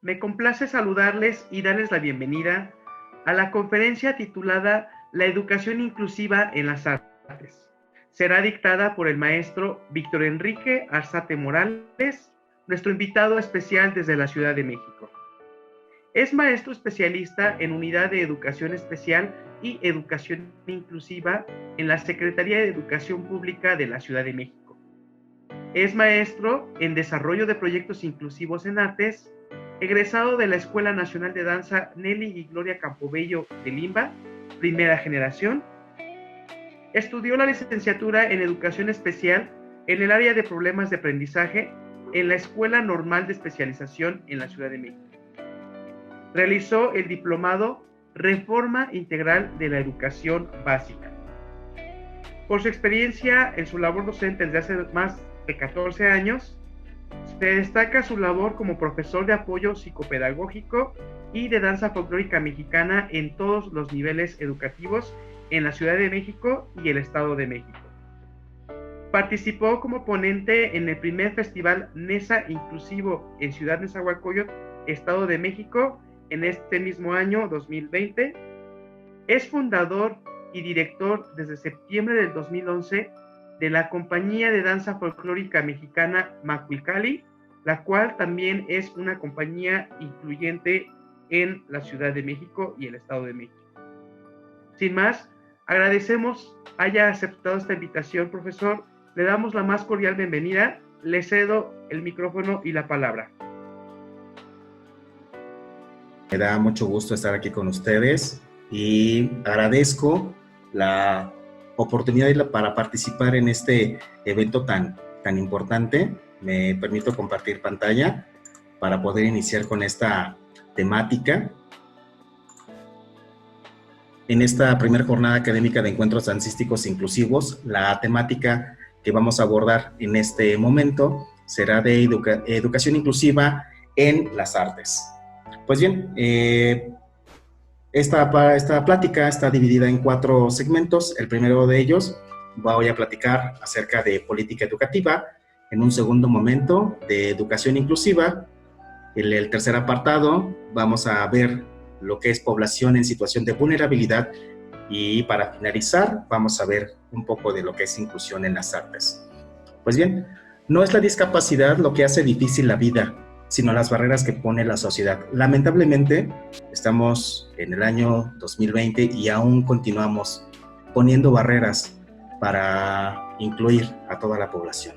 Me complace saludarles y darles la bienvenida a la conferencia titulada La educación inclusiva en las artes. Será dictada por el maestro Víctor Enrique Arzate Morales, nuestro invitado especial desde la Ciudad de México. Es maestro especialista en Unidad de Educación Especial y Educación Inclusiva en la Secretaría de Educación Pública de la Ciudad de México. Es maestro en Desarrollo de Proyectos Inclusivos en Artes, egresado de la Escuela Nacional de Danza Nelly y Gloria Campobello de Limba, primera generación. Estudió la licenciatura en Educación Especial en el área de problemas de aprendizaje en la Escuela Normal de Especialización en la Ciudad de México. Realizó el diplomado Reforma Integral de la Educación Básica. Por su experiencia en su labor docente desde hace más de 14 años, se destaca su labor como profesor de apoyo psicopedagógico y de danza folclórica mexicana en todos los niveles educativos en la Ciudad de México y el Estado de México. Participó como ponente en el primer Festival NESA Inclusivo en Ciudad Nezahualcóyotl, Estado de México, en este mismo año 2020. Es fundador y director desde septiembre del 2011 de la Compañía de Danza Folclórica Mexicana Macuilcali, la cual también es una compañía incluyente en la Ciudad de México y el Estado de México. Sin más, agradecemos haya aceptado esta invitación, profesor. Le damos la más cordial bienvenida. Le cedo el micrófono y la palabra. Me da mucho gusto estar aquí con ustedes y agradezco la oportunidad para participar en este evento tan importante. Me permito compartir pantalla para poder iniciar con esta temática. En esta primera jornada académica de encuentros dancísticos inclusivos, la temática que vamos a abordar en este momento será de educación inclusiva en las artes. Pues bien, esta plática está dividida en 4 segmentos. El primero de ellos voy a platicar acerca de política educativa. En un segundo momento, de educación inclusiva. En el tercer apartado vamos a ver lo que es población en situación de vulnerabilidad. Y para finalizar, vamos a ver un poco de lo que es inclusión en las artes. Pues bien, no es la discapacidad lo que hace difícil la vida, sino las barreras que pone la sociedad. Lamentablemente, estamos en el año 2020 y aún continuamos poniendo barreras para incluir a toda la población,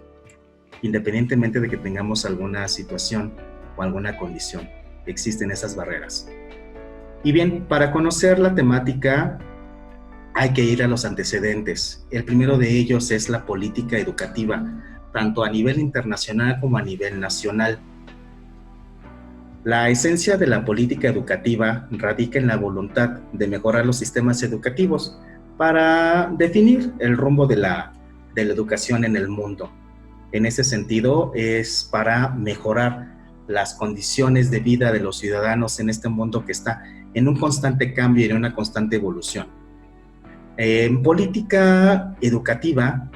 independientemente de que tengamos alguna situación o alguna condición. Existen esas barreras. Y bien, para conocer la temática hay que ir a los antecedentes. El primero de ellos es la política educativa, tanto a nivel internacional como a nivel nacional. La esencia de la política educativa radica en la voluntad de mejorar los sistemas educativos para definir el rumbo de la educación en el mundo. En ese sentido, es para mejorar las condiciones de vida de los ciudadanos en este mundo que está en un constante cambio y en una constante evolución. En política educativa,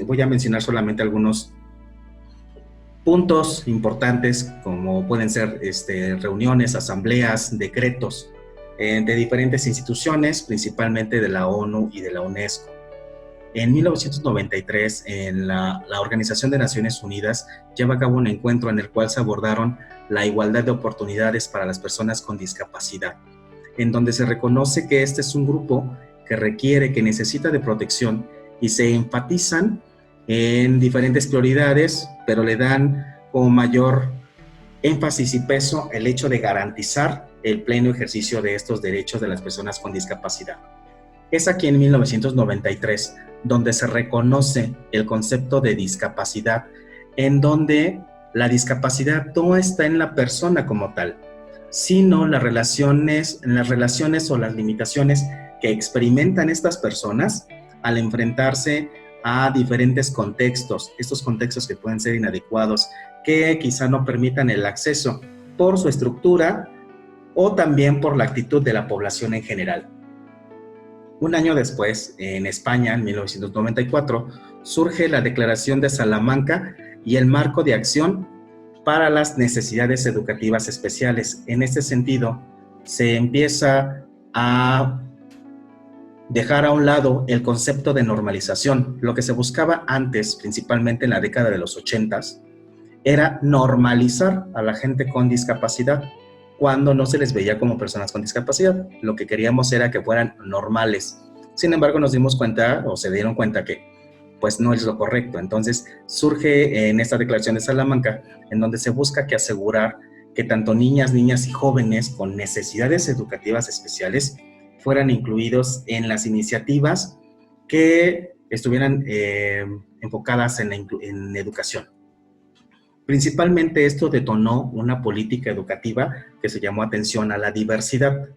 voy a mencionar solamente algunos puntos importantes, como pueden ser reuniones, asambleas, decretos de diferentes instituciones, principalmente de la ONU y de la UNESCO. En 1993, en la Organización de Naciones Unidas lleva a cabo un encuentro en el cual se abordaron la igualdad de oportunidades para las personas con discapacidad, en donde se reconoce que este es un grupo que necesita de protección, y se enfatizan en diferentes prioridades, pero le dan como mayor énfasis y peso el hecho de garantizar el pleno ejercicio de estos derechos de las personas con discapacidad. Es aquí en 1993 donde se reconoce el concepto de discapacidad, en donde la discapacidad no está en la persona como tal, sino en las relaciones o las limitaciones que experimentan estas personas al enfrentarse a diferentes contextos, estos contextos que pueden ser inadecuados, que quizá no permitan el acceso por su estructura o también por la actitud de la población en general. Un año después, en España, en 1994, surge la Declaración de Salamanca y el Marco de Acción para las Necesidades Educativas Especiales. En este sentido, se empieza a dejar a un lado el concepto de normalización. Lo que se buscaba antes, principalmente en la década de los 80s, era normalizar a la gente con discapacidad cuando no se les veía como personas con discapacidad. Lo que queríamos era que fueran normales. Sin embargo, nos dimos cuenta, o se dieron cuenta, que pues no es lo correcto. Entonces surge en esta Declaración de Salamanca, en donde se busca que asegurar que tanto niñas y jóvenes con necesidades educativas especiales fueran incluidos en las iniciativas que estuvieran enfocadas en educación. Principalmente esto detonó una política educativa que se llamó atención a la diversidad.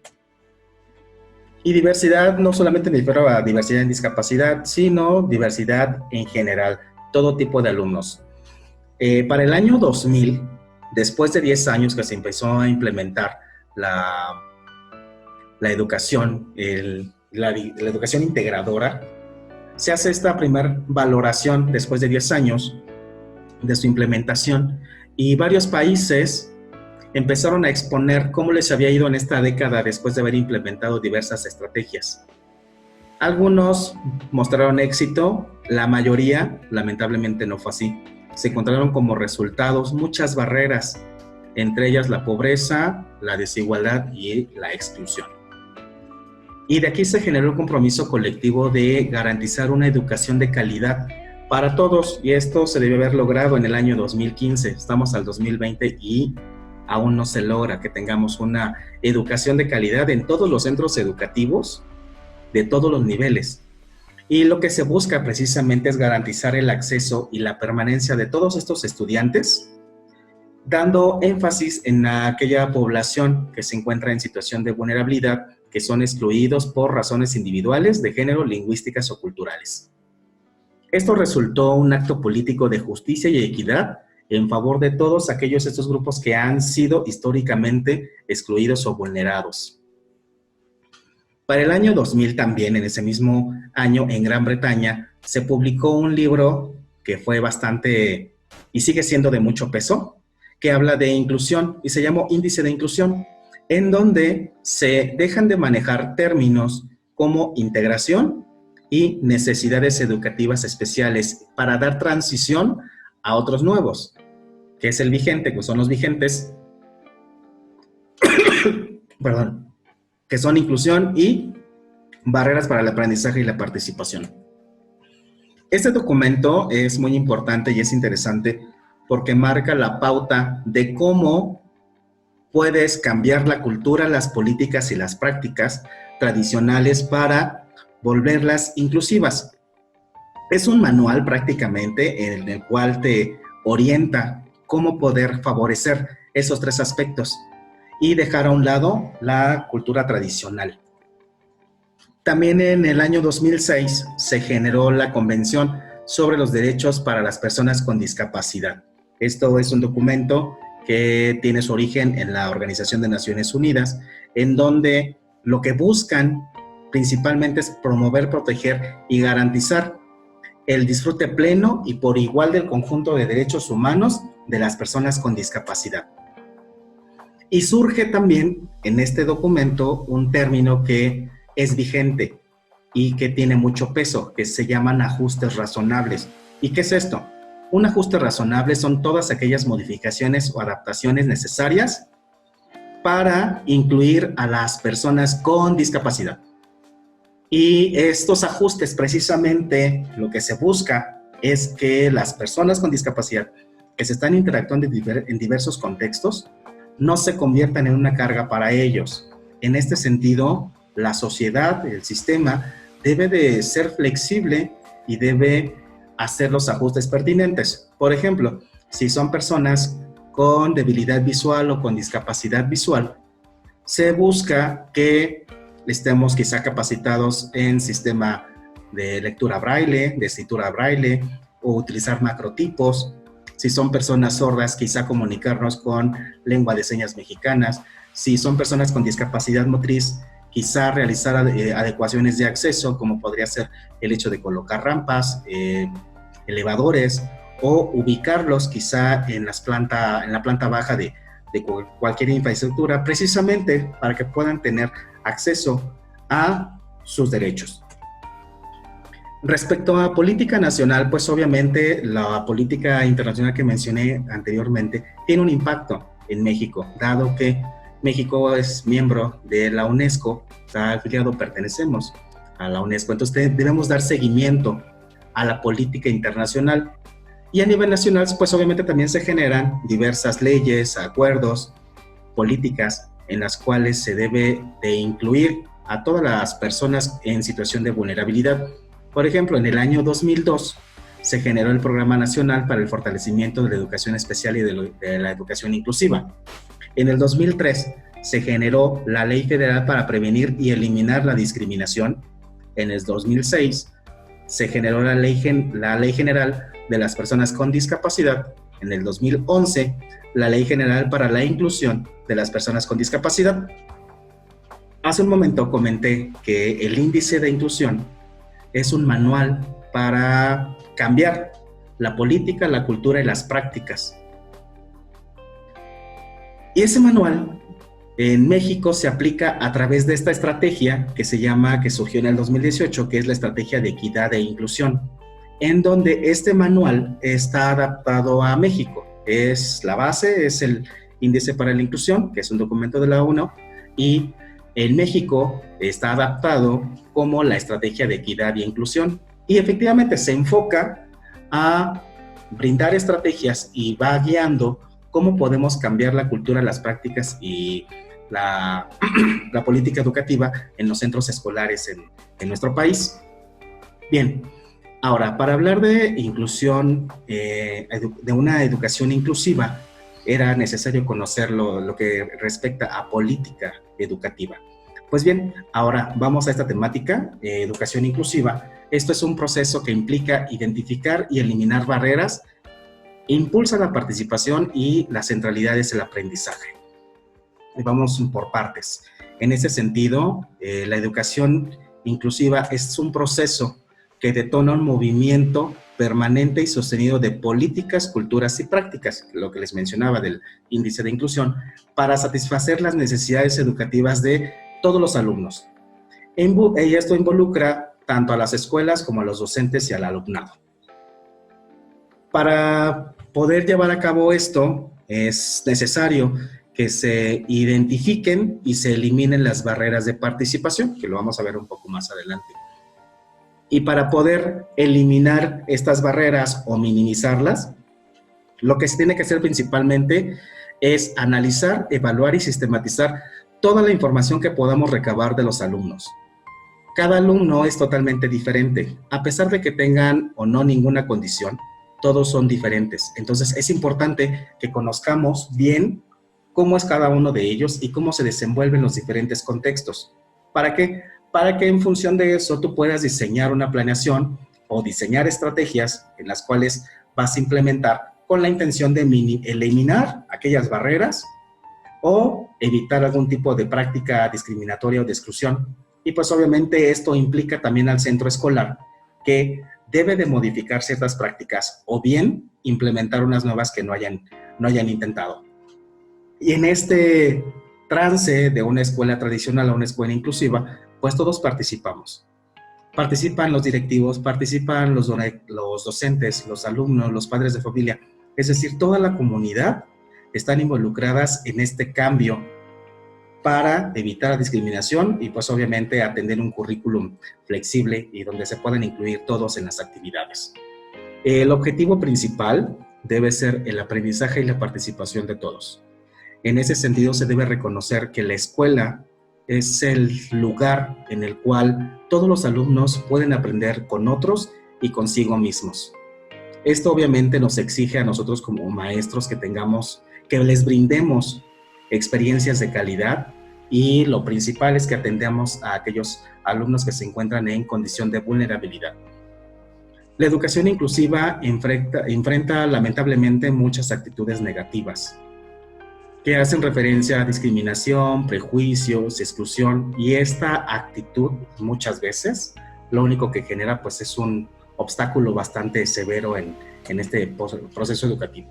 Y diversidad no solamente me refiero a diversidad en discapacidad, sino diversidad en general, todo tipo de alumnos. Para el año 2000, después de 10 años que se empezó a implementar la educación, la educación integradora, se hace esta primera valoración después de 10 años de su implementación, y varios países empezaron a exponer cómo les había ido en esta década después de haber implementado diversas estrategias. Algunos mostraron éxito, la mayoría lamentablemente no fue así. Se encontraron como resultados muchas barreras, entre ellas la pobreza, la desigualdad y la exclusión. Y de aquí se generó un compromiso colectivo de garantizar una educación de calidad para todos, y esto se debe haber logrado en el año 2015. Estamos al 2020 y aún no se logra que tengamos una educación de calidad en todos los centros educativos de todos los niveles. Y lo que se busca precisamente es garantizar el acceso y la permanencia de todos estos estudiantes, dando énfasis en aquella población que se encuentra en situación de vulnerabilidad, que son excluidos por razones individuales, de género, lingüísticas o culturales. Esto resultó un acto político de justicia y equidad en favor de todos estos grupos que han sido históricamente excluidos o vulnerados. Para el año 2000 también, en ese mismo año, en Gran Bretaña, se publicó un libro que fue bastante, y sigue siendo de mucho peso, que habla de inclusión, y se llamó Índice de Inclusión, en donde se dejan de manejar términos como integración y necesidades educativas especiales para dar transición a otros nuevos, que es el vigente, que son los vigentes, perdón, que son inclusión y barreras para el aprendizaje y la participación. Este documento es muy importante y es interesante porque marca la pauta de cómo puedes cambiar la cultura, las políticas y las prácticas tradicionales para volverlas inclusivas. Es un manual prácticamente en el cual te orienta cómo poder favorecer esos tres aspectos y dejar a un lado la cultura tradicional. También en el año 2006 se generó la Convención sobre los Derechos para las Personas con Discapacidad. Esto es un documento que tiene su origen en la Organización de Naciones Unidas, en donde lo que buscan principalmente es promover, proteger y garantizar el disfrute pleno y por igual del conjunto de derechos humanos de las personas con discapacidad. Y surge también en este documento un término que es vigente y que tiene mucho peso, que se llaman ajustes razonables. ¿Y qué es esto? Un ajuste razonable son todas aquellas modificaciones o adaptaciones necesarias para incluir a las personas con discapacidad. Y estos ajustes, precisamente, lo que se busca es que las personas con discapacidad que se están interactuando en diversos contextos no se conviertan en una carga para ellos. En este sentido, la sociedad, el sistema, debe de ser flexible y debe hacer los ajustes pertinentes. Por ejemplo, si son personas con debilidad visual o con discapacidad visual, se busca que estemos quizá capacitados en sistema de lectura braille, de escritura braille, o utilizar macrotipos. Si son personas sordas, quizá comunicarnos con lengua de señas mexicanas. Si son personas con discapacidad motriz, quizá realizar adecuaciones de acceso, como podría ser el hecho de colocar rampas, elevadores, o ubicarlos quizá en la planta baja de cualquier infraestructura, precisamente para que puedan tener acceso a sus derechos. Respecto a política nacional, pues obviamente la política internacional que mencioné anteriormente tiene un impacto en México, dado que México es miembro de la UNESCO, está afiliado, pertenecemos a la UNESCO, entonces debemos dar seguimiento a la política internacional. Y a nivel nacional, pues obviamente también se generan diversas leyes, acuerdos, políticas en las cuales se debe de incluir a todas las personas en situación de vulnerabilidad. Por ejemplo, en el año 2002 se generó el Programa Nacional para el Fortalecimiento de la Educación Especial y de la Educación Inclusiva. En el 2003 se generó la Ley Federal para Prevenir y Eliminar la Discriminación. En el 2006 se generó la Ley General de las Personas con Discapacidad. En el 2011, la Ley General para la Inclusión de las Personas con Discapacidad. Hace un momento comenté que el Índice de Inclusión es un manual para cambiar la política, la cultura y las prácticas. Y ese manual en México se aplica a través de esta estrategia que surgió en el 2018, que es la Estrategia de Equidad e Inclusión, en donde este manual está adaptado a México. La base es el Índice para la Inclusión, que es un documento de la ONU, y en México está adaptado como la Estrategia de Equidad e Inclusión. Y efectivamente se enfoca a brindar estrategias y va guiando cómo podemos cambiar la cultura, las prácticas y la política educativa en los centros escolares en nuestro país. Bien, ahora, para hablar de inclusión, de una educación inclusiva, era necesario conocer lo que respecta a política educativa. Pues bien, ahora vamos a esta temática, educación inclusiva. Esto es un proceso que implica identificar y eliminar barreras, impulsa la participación y las centralidades del aprendizaje. Vamos por partes. En ese sentido, la educación inclusiva es un proceso que detona un movimiento permanente y sostenido de políticas, culturas y prácticas, lo que les mencionaba del índice de inclusión, para satisfacer las necesidades educativas de todos los alumnos. Y esto involucra tanto a las escuelas como a los docentes y al alumnado. Para poder llevar a cabo esto, es necesario que se identifiquen y se eliminen las barreras de participación, que lo vamos a ver un poco más adelante. Y para poder eliminar estas barreras o minimizarlas, lo que se tiene que hacer principalmente es analizar, evaluar y sistematizar toda la información que podamos recabar de los alumnos. Cada alumno es totalmente diferente. A pesar de que tengan o no ninguna condición, todos son diferentes. Entonces es importante que conozcamos bien cómo es cada uno de ellos y cómo se desenvuelven los diferentes contextos. ¿Para qué? Para que en función de eso tú puedas diseñar una planeación o diseñar estrategias en las cuales vas a implementar con la intención de eliminar aquellas barreras o evitar algún tipo de práctica discriminatoria o de exclusión. Y pues obviamente esto implica también al centro escolar que debe de modificar ciertas prácticas o bien implementar unas nuevas que no hayan intentado. Y en este trance de una escuela tradicional a una escuela inclusiva, pues todos participamos. Participan los directivos, participan los docentes, los alumnos, los padres de familia, es decir, toda la comunidad están involucradas en este cambio para evitar la discriminación y pues obviamente atender un currículum flexible y donde se puedan incluir todos en las actividades. El objetivo principal debe ser el aprendizaje y la participación de todos. En ese sentido se debe reconocer que la escuela es el lugar en el cual todos los alumnos pueden aprender con otros y consigo mismos. Esto obviamente nos exige a nosotros como maestros que les brindemos experiencias de calidad y lo principal es que atendamos a aquellos alumnos que se encuentran en condición de vulnerabilidad. La educación inclusiva enfrenta lamentablemente muchas actitudes negativas. que hacen referencia a discriminación, prejuicios, exclusión, y esta actitud muchas veces lo único que genera pues es un obstáculo bastante severo en este proceso educativo.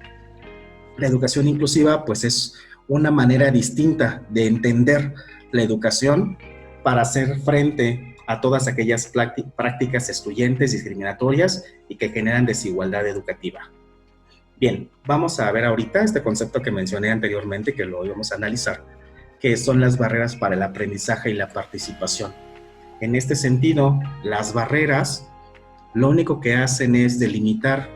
La educación inclusiva pues es una manera distinta de entender la educación para hacer frente a todas aquellas prácticas excluyentes, discriminatorias y que generan desigualdad educativa. Bien, vamos a ver ahorita este concepto que mencioné anteriormente, que lo íbamos a analizar, que son las barreras para el aprendizaje y la participación. En este sentido, las barreras lo único que hacen es limitar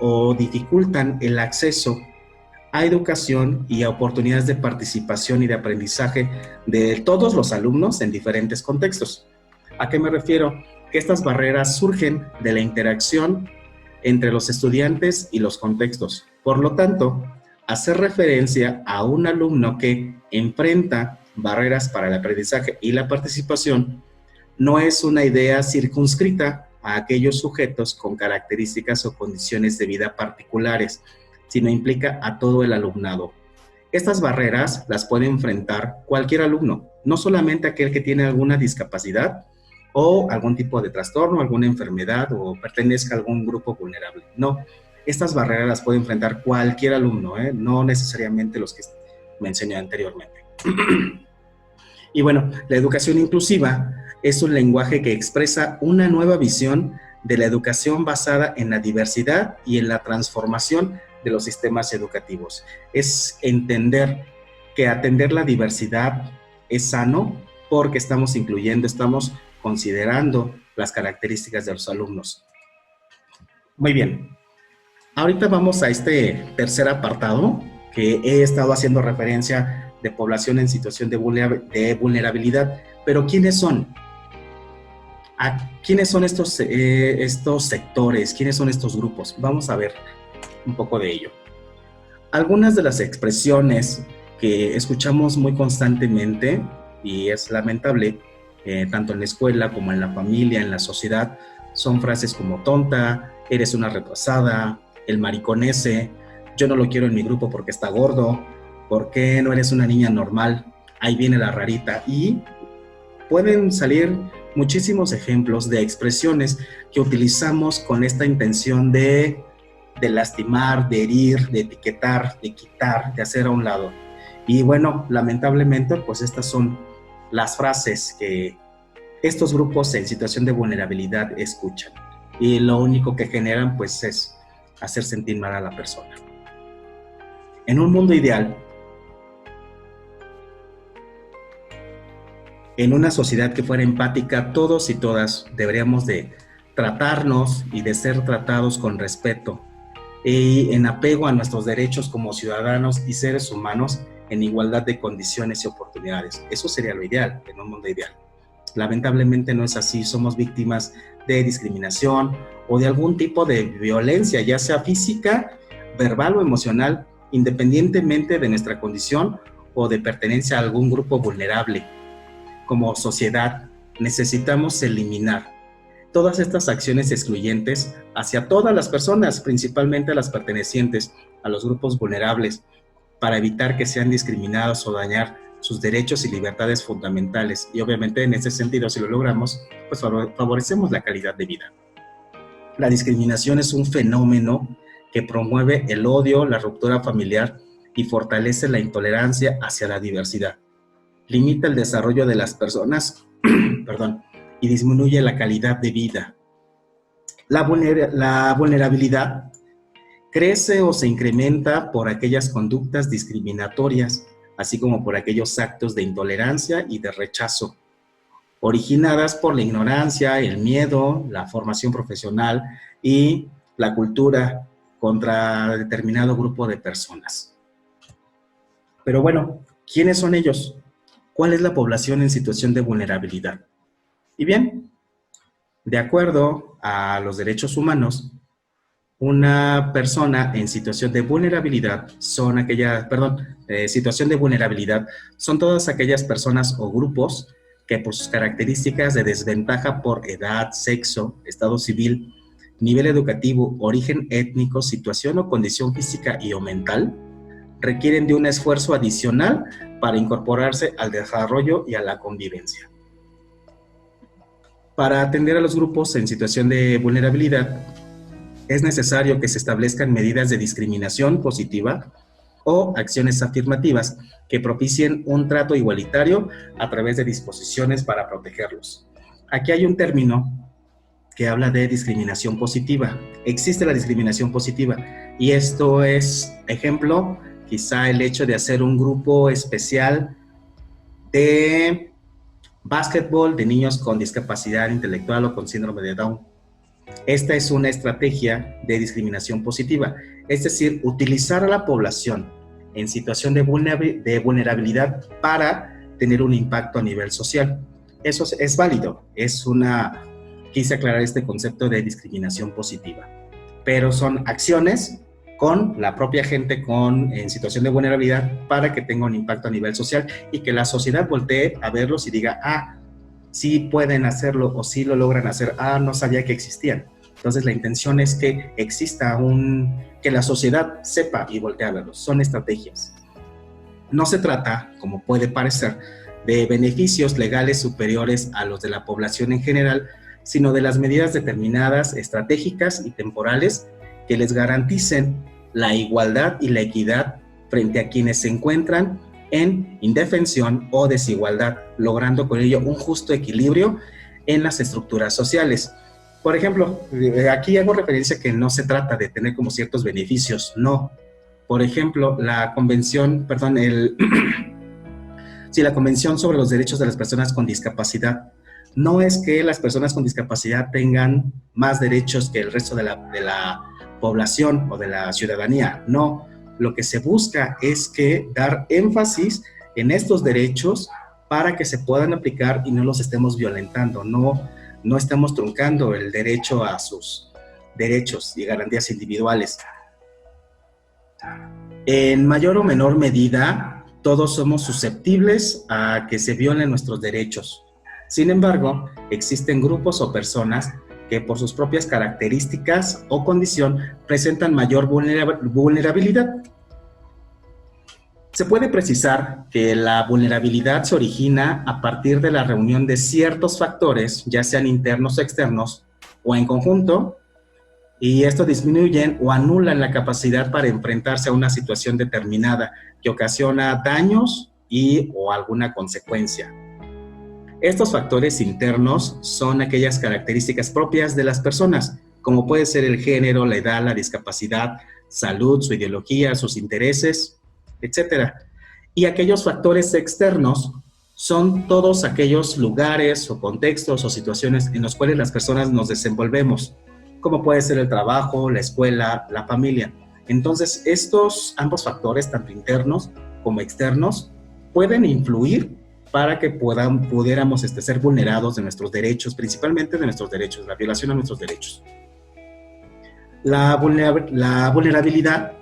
o dificultan el acceso a educación y a oportunidades de participación y de aprendizaje de todos los alumnos en diferentes contextos. ¿A qué me refiero? Que estas barreras surgen de la interacción entre los estudiantes y los contextos. Por lo tanto, hacer referencia a un alumno que enfrenta barreras para el aprendizaje y la participación no es una idea circunscrita a aquellos sujetos con características o condiciones de vida particulares, sino implica a todo el alumnado. Estas barreras las puede enfrentar cualquier alumno, no solamente aquel que tiene alguna discapacidad o algún tipo de trastorno, alguna enfermedad o pertenezca a algún grupo vulnerable. No, estas barreras las puede enfrentar cualquier alumno, no necesariamente los que mencioné anteriormente. Y bueno, la educación inclusiva es un lenguaje que expresa una nueva visión de la educación basada en la diversidad y en la transformación de los sistemas educativos. Es entender que atender la diversidad es sano porque estamos incluyendo, estamos considerando las características de los alumnos. Muy bien, ahorita vamos a este tercer apartado que he estado haciendo referencia de población en situación de vulnerabilidad, pero ¿quiénes son? ¿Quiénes son estos sectores? ¿Quiénes son estos grupos? Vamos a ver un poco de ello. Algunas de las expresiones que escuchamos muy constantemente, y es lamentable, tanto en la escuela como en la familia, en la sociedad, son frases como tonta, eres una retrasada, el maricón ese, yo no lo quiero en mi grupo porque está gordo, ¿por qué no eres una niña normal? Ahí viene la rarita. Y pueden salir muchísimos ejemplos de expresiones que utilizamos con esta intención de lastimar, de herir, de etiquetar, de quitar, de hacer a un lado. Y bueno, lamentablemente, pues estas son las frases que estos grupos en situación de vulnerabilidad escuchan. Y lo único que generan, pues, es hacer sentir mal a la persona. En un mundo ideal, en una sociedad que fuera empática, todos y todas deberíamos de tratarnos y de ser tratados con respeto y en apego a nuestros derechos como ciudadanos y seres humanos en igualdad de condiciones y oportunidades. Eso sería lo ideal, en un mundo ideal. Lamentablemente no es así, somos víctimas de discriminación o de algún tipo de violencia, ya sea física, verbal o emocional, independientemente de nuestra condición o de pertenencia a algún grupo vulnerable. Como sociedad, necesitamos eliminar todas estas acciones excluyentes hacia todas las personas, principalmente a las pertenecientes a los grupos vulnerables, para evitar que sean discriminados o dañar sus derechos y libertades fundamentales. Y obviamente en ese sentido, si lo logramos, pues favorecemos la calidad de vida. La discriminación es un fenómeno que promueve el odio, la ruptura familiar y fortalece la intolerancia hacia la diversidad. Limita el desarrollo de las personas y disminuye la calidad de vida. La vulnerabilidad crece o se incrementa por aquellas conductas discriminatorias, así como por aquellos actos de intolerancia y de rechazo, originadas por la ignorancia, el miedo, la formación profesional y la cultura contra determinado grupo de personas. Pero bueno, ¿quiénes son ellos? ¿Cuál es la población en situación de vulnerabilidad? Y bien, de acuerdo a los derechos humanos, una persona en situación de vulnerabilidad son todas aquellas personas o grupos que por sus características de desventaja por edad, sexo, estado civil, nivel educativo, origen étnico, situación o condición física y o mental, requieren de un esfuerzo adicional para incorporarse al desarrollo y a la convivencia. Para atender a los grupos en situación de vulnerabilidad, es necesario que se establezcan medidas de discriminación positiva o acciones afirmativas que propicien un trato igualitario a través de disposiciones para protegerlos. Aquí hay un término que habla de discriminación positiva. Existe la discriminación positiva y esto es, ejemplo, quizá el hecho de hacer un grupo especial de básquetbol de niños con discapacidad intelectual o con síndrome de Down. Esta es una estrategia de discriminación positiva, es decir, utilizar a la población en situación de vulnerabilidad para tener un impacto a nivel social. Eso es válido, quise aclarar este concepto de discriminación positiva, pero son acciones con la propia gente en situación de vulnerabilidad para que tenga un impacto a nivel social y que la sociedad voltee a verlos y diga, sí pueden hacerlo o sí lo logran hacer, no sabía que existían. Entonces la intención es que exista que la sociedad sepa y voltee a verlos. Son estrategias. No se trata, como puede parecer, de beneficios legales superiores a los de la población en general, sino de las medidas determinadas, estratégicas y temporales que les garanticen la igualdad y la equidad frente a quienes se encuentran en indefensión o desigualdad, logrando con ello un justo equilibrio en las estructuras sociales. Por ejemplo, aquí hago referencia a que no se trata de tener como ciertos beneficios, no. Por ejemplo, la Convención sobre los Derechos de las Personas con Discapacidad. No es que las personas con discapacidad tengan más derechos que el resto de la población o de la ciudadanía, no. Lo que se busca es dar énfasis en estos derechos para que se puedan aplicar y no los estemos violentando, no estamos truncando el derecho a sus derechos y garantías individuales. En mayor o menor medida, todos somos susceptibles a que se violen nuestros derechos. Sin embargo, existen grupos o personas que por sus propias características o condición presentan mayor vulnerabilidad. Se puede precisar que la vulnerabilidad se origina a partir de la reunión de ciertos factores, ya sean internos o externos, o en conjunto, y esto disminuyen o anulan la capacidad para enfrentarse a una situación determinada que ocasiona daños o alguna consecuencia. Estos factores internos son aquellas características propias de las personas, como puede ser el género, la edad, la discapacidad, salud, su ideología, sus intereses, etc. Y aquellos factores externos son todos aquellos lugares o contextos o situaciones en los cuales las personas nos desenvolvemos, como puede ser el trabajo, la escuela, la familia. Entonces, ambos factores, tanto internos como externos, pueden influir para que pudiéramos ser vulnerados de nuestros derechos, principalmente de nuestros derechos, la violación a nuestros derechos. La vulnerabilidad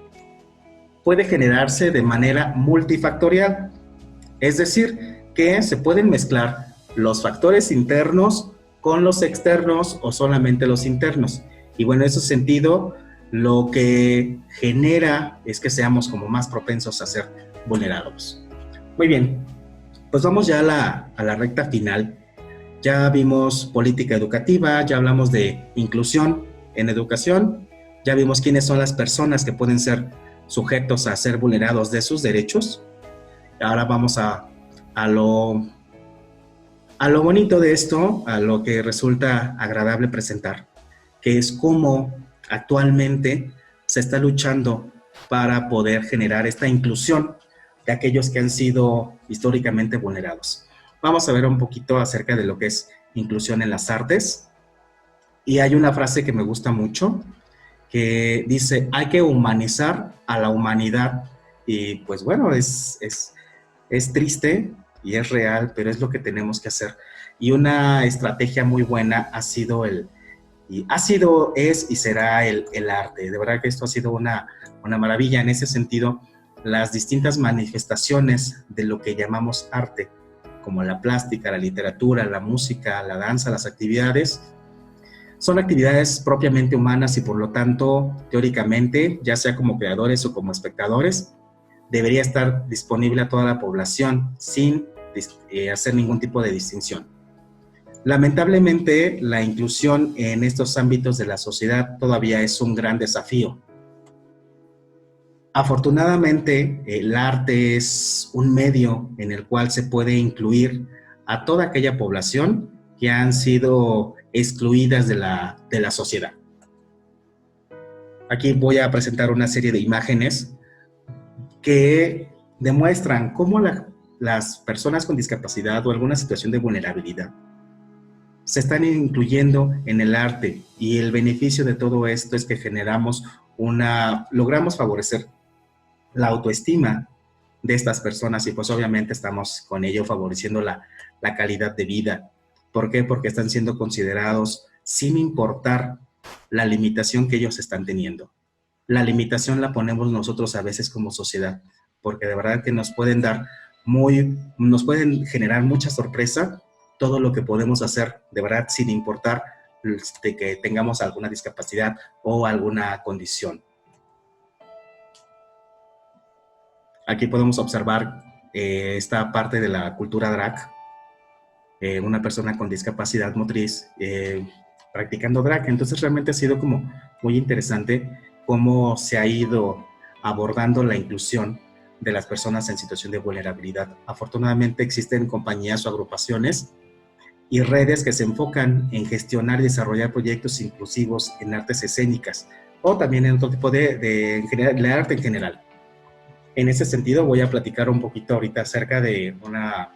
puede generarse de manera multifactorial, es decir, que se pueden mezclar los factores internos con los externos o solamente los internos. Y bueno, en ese sentido, lo que genera es que seamos como más propensos a ser vulnerados. Muy bien. Pues vamos ya a la recta final. Ya vimos política educativa, ya hablamos de inclusión en educación, ya vimos quiénes son las personas que pueden ser sujetos a ser vulnerados de sus derechos. Ahora vamos a lo bonito de esto, a lo que resulta agradable presentar, que es cómo actualmente se está luchando para poder generar esta inclusión de aquellos que han sido históricamente vulnerados. Vamos a ver un poquito acerca de lo que es inclusión en las artes. Y hay una frase que me gusta mucho, que dice, hay que humanizar a la humanidad. Y pues bueno, es triste y es real, pero es lo que tenemos que hacer. Y una estrategia muy buena es y será el arte. De verdad que esto ha sido una maravilla. En ese sentido, las distintas manifestaciones de lo que llamamos arte, como la plástica, la literatura, la música, la danza, las actividades, son actividades propiamente humanas y por lo tanto, teóricamente, ya sea como creadores o como espectadores, debería estar disponible a toda la población sin hacer ningún tipo de distinción. Lamentablemente, la inclusión en estos ámbitos de la sociedad todavía es un gran desafío. Afortunadamente, el arte es un medio en el cual se puede incluir a toda aquella población que han sido excluidas de la sociedad. Aquí voy a presentar una serie de imágenes que demuestran cómo las personas con discapacidad o alguna situación de vulnerabilidad se están incluyendo en el arte, y el beneficio de todo esto es que logramos favorecer la autoestima de estas personas, y pues obviamente estamos con ello favoreciendo la calidad de vida. ¿Por qué? Porque están siendo considerados sin importar la limitación que ellos están teniendo. La limitación la ponemos nosotros a veces como sociedad, porque de verdad que nos pueden generar mucha sorpresa todo lo que podemos hacer, de verdad, sin importar de que tengamos alguna discapacidad o alguna condición. Aquí podemos observar esta parte de la cultura drag, una persona con discapacidad motriz practicando drag. Entonces realmente ha sido como muy interesante cómo se ha ido abordando la inclusión de las personas en situación de vulnerabilidad. Afortunadamente existen compañías o agrupaciones y redes que se enfocan en gestionar y desarrollar proyectos inclusivos en artes escénicas o también en otro tipo de arte en general. En ese sentido voy a platicar un poquito ahorita acerca de una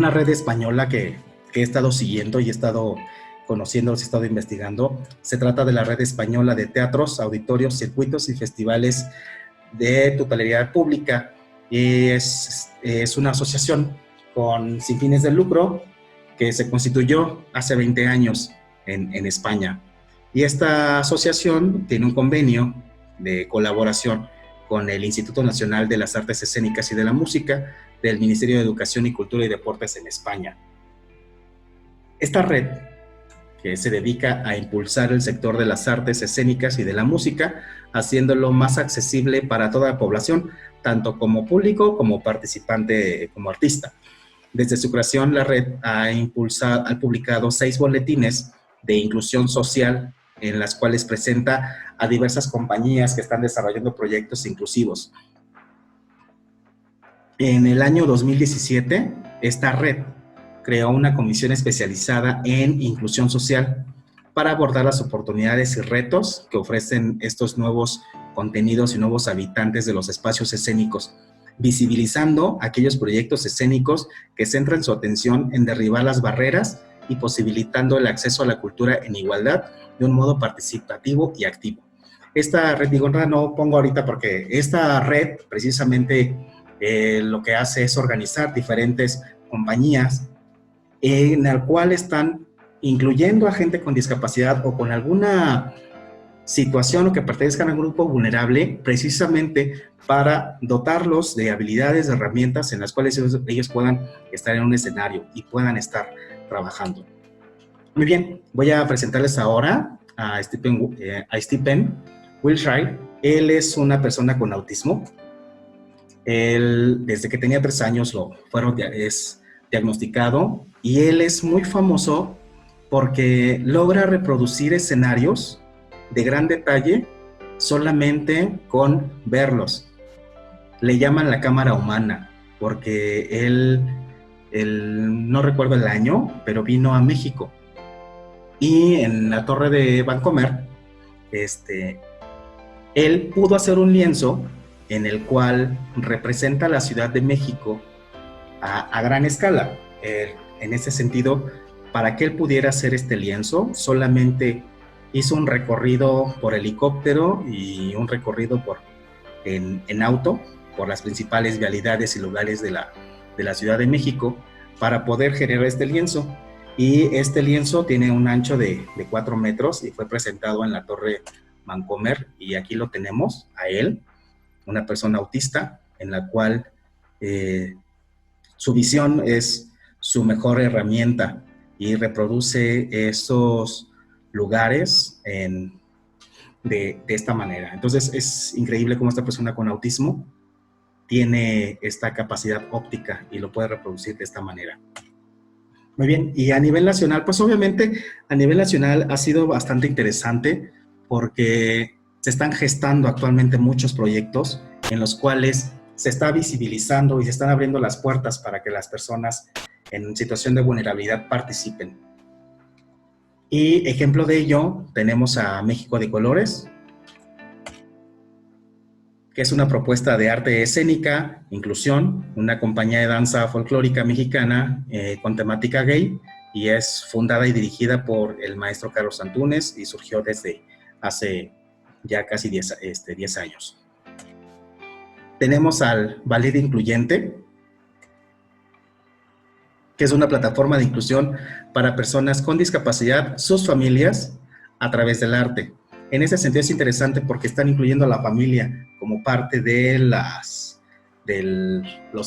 red española que he estado siguiendo y he estado conociendo, he estado investigando. Se trata de la Red Española de Teatros, Auditorios, Circuitos y Festivales de Titularidad Pública. Y es una asociación sin fines de lucro que se constituyó hace 20 años en España. Y esta asociación tiene un convenio de colaboración con el Instituto Nacional de las Artes Escénicas y de la Música del Ministerio de Educación y Cultura y Deportes en España. Esta red, que se dedica a impulsar el sector de las artes escénicas y de la música, haciéndolo más accesible para toda la población, tanto como público como participante, como artista. Desde su creación, la red ha publicado 6 boletines de inclusión social en las cuales presenta a diversas compañías que están desarrollando proyectos inclusivos. En el año 2017, esta red creó una comisión especializada en inclusión social para abordar las oportunidades y retos que ofrecen estos nuevos contenidos y nuevos habitantes de los espacios escénicos, visibilizando aquellos proyectos escénicos que centran su atención en derribar las barreras y posibilitando el acceso a la cultura en igualdad de un modo participativo y activo. Esta red, no pongo ahorita porque esta red precisamente lo que hace es organizar diferentes compañías en el cual están incluyendo a gente con discapacidad o con alguna situación o que pertenezcan a un grupo vulnerable, precisamente para dotarlos de habilidades, de herramientas en las cuales ellos puedan estar en un escenario y puedan estar trabajando. Muy bien, voy a presentarles ahora a Stephen Wilshire. Él es una persona con autismo. Él, desde que tenía 3 años, es diagnosticado, y él es muy famoso porque logra reproducir escenarios de gran detalle solamente con verlos. Le llaman la cámara humana porque él no recuerdo el año, pero vino a México y en la Torre de Vancomer él pudo hacer un lienzo en el cual representa la Ciudad de México a gran escala. En ese sentido, para que él pudiera hacer este lienzo, solamente hizo un recorrido por helicóptero y un recorrido en auto por las principales vialidades y lugares de la Ciudad de México para poder generar este lienzo. Y este lienzo tiene un ancho de 4 metros y fue presentado en la Torre Vancomer, y aquí lo tenemos a él, una persona autista, en la cual su visión es su mejor herramienta y reproduce esos lugares de esta manera. Entonces es increíble cómo esta persona con autismo tiene esta capacidad óptica y lo puede reproducir de esta manera. Muy bien, y a nivel nacional, pues obviamente a nivel nacional ha sido bastante interesante porque se están gestando actualmente muchos proyectos en los cuales se está visibilizando y se están abriendo las puertas para que las personas en situación de vulnerabilidad participen. Y ejemplo de ello, tenemos a México de Colores, que es una propuesta de arte escénica, inclusión, una compañía de danza folclórica mexicana con temática gay, y es fundada y dirigida por el maestro Carlos Antúnez y surgió desde hace ya casi 10 años. Tenemos al Ballet Incluyente, que es una plataforma de inclusión para personas con discapacidad, sus familias, a través del arte. En ese sentido es interesante porque están incluyendo a la familia como parte de los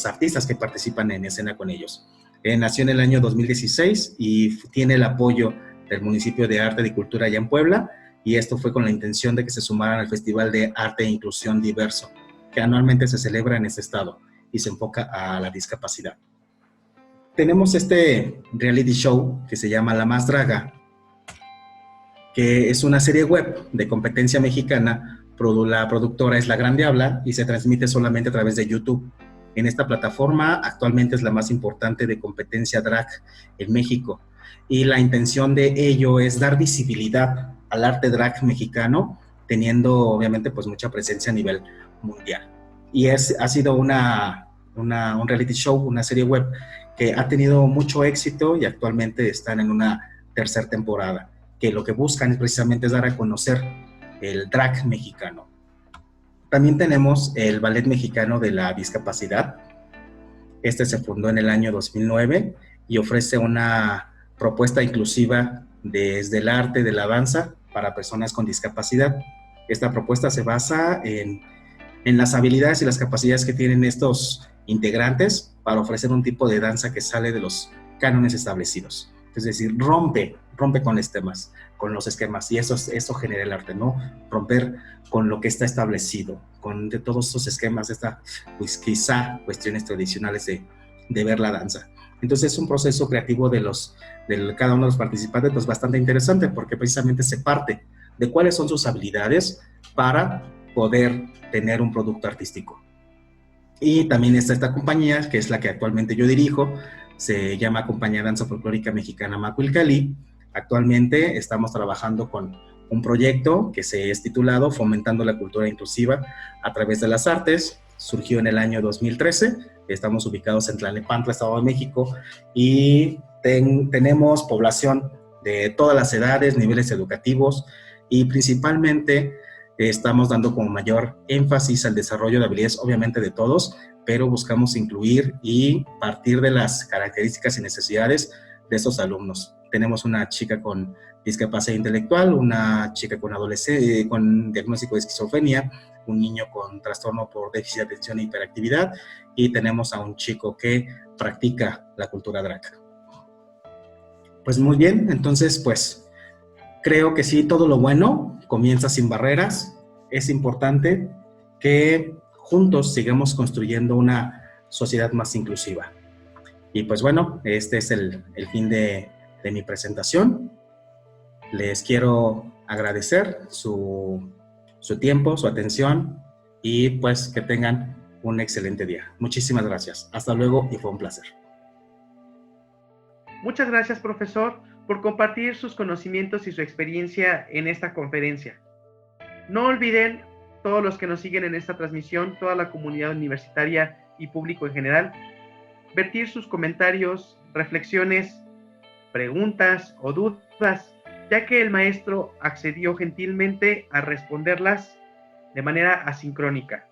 artistas que participan en escena con ellos. Nació en el año 2016 y tiene el apoyo del Municipio de Arte y Cultura allá en Puebla, y esto fue con la intención de que se sumaran al Festival de Arte e Inclusión Diverso, que anualmente se celebra en ese estado y se enfoca a la discapacidad. Tenemos este reality show que se llama La Más Draga, que es una serie web de competencia mexicana. La productora es La Gran Diabla y se transmite solamente a través de YouTube. En esta plataforma actualmente es la más importante de competencia drag en México, y la intención de ello es dar visibilidad al arte drag mexicano, teniendo obviamente pues mucha presencia a nivel mundial. Y ha sido un reality show, una serie web que ha tenido mucho éxito y actualmente están en una tercera temporada, que lo que buscan precisamente es dar a conocer el drag mexicano. También tenemos el Ballet Mexicano de la Discapacidad. Este se fundó en el año 2009 y ofrece una propuesta inclusiva desde el arte de la danza para personas con discapacidad. Esta propuesta se basa en las habilidades y las capacidades que tienen estos integrantes para ofrecer un tipo de danza que sale de los cánones establecidos. Es decir, rompe con los esquemas, y eso genera el arte, ¿no? Romper con lo que está establecido, con de todos esos esquemas, pues quizá cuestiones tradicionales de ver la danza. Entonces es un proceso creativo de cada uno de los participantes pues bastante interesante, porque precisamente se parte de cuáles son sus habilidades para poder tener un producto artístico. Y también está esta compañía, que es la que actualmente yo dirijo, se llama Compañía de Danza Folclórica Mexicana Macuilcalí. Actualmente estamos trabajando con un proyecto que se es titulado Fomentando la Cultura Inclusiva a través de las Artes. Surgió en el año 2013, estamos ubicados en Tlalnepantla, Estado de México, y tenemos población de todas las edades, niveles educativos, y principalmente estamos dando como mayor énfasis al desarrollo de habilidades, obviamente de todos, pero buscamos incluir y partir de las características y necesidades de estos alumnos. Tenemos una chica con discapacidad intelectual, una chica con diagnóstico de esquizofrenia, un niño con trastorno por déficit de atención e hiperactividad, y tenemos a un chico que practica la cultura drag. Pues muy bien, entonces pues creo que sí, todo lo bueno comienza sin barreras. Es importante que juntos sigamos construyendo una sociedad más inclusiva. Y pues bueno, este es el fin de mi presentación. Les quiero agradecer su tiempo, su atención, y pues que tengan un excelente día. Muchísimas gracias. Hasta luego y fue un placer. Muchas gracias, profesor, por compartir sus conocimientos y su experiencia en esta conferencia. No olviden, todos los que nos siguen en esta transmisión, toda la comunidad universitaria y público en general, vertir sus comentarios, reflexiones, preguntas o dudas, ya que el maestro accedió gentilmente a responderlas de manera asincrónica.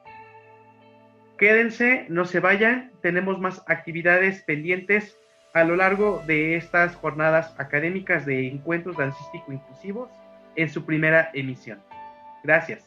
Quédense, no se vayan, tenemos más actividades pendientes a lo largo de estas jornadas académicas de encuentros dancístico inclusivos en su primera emisión. Gracias.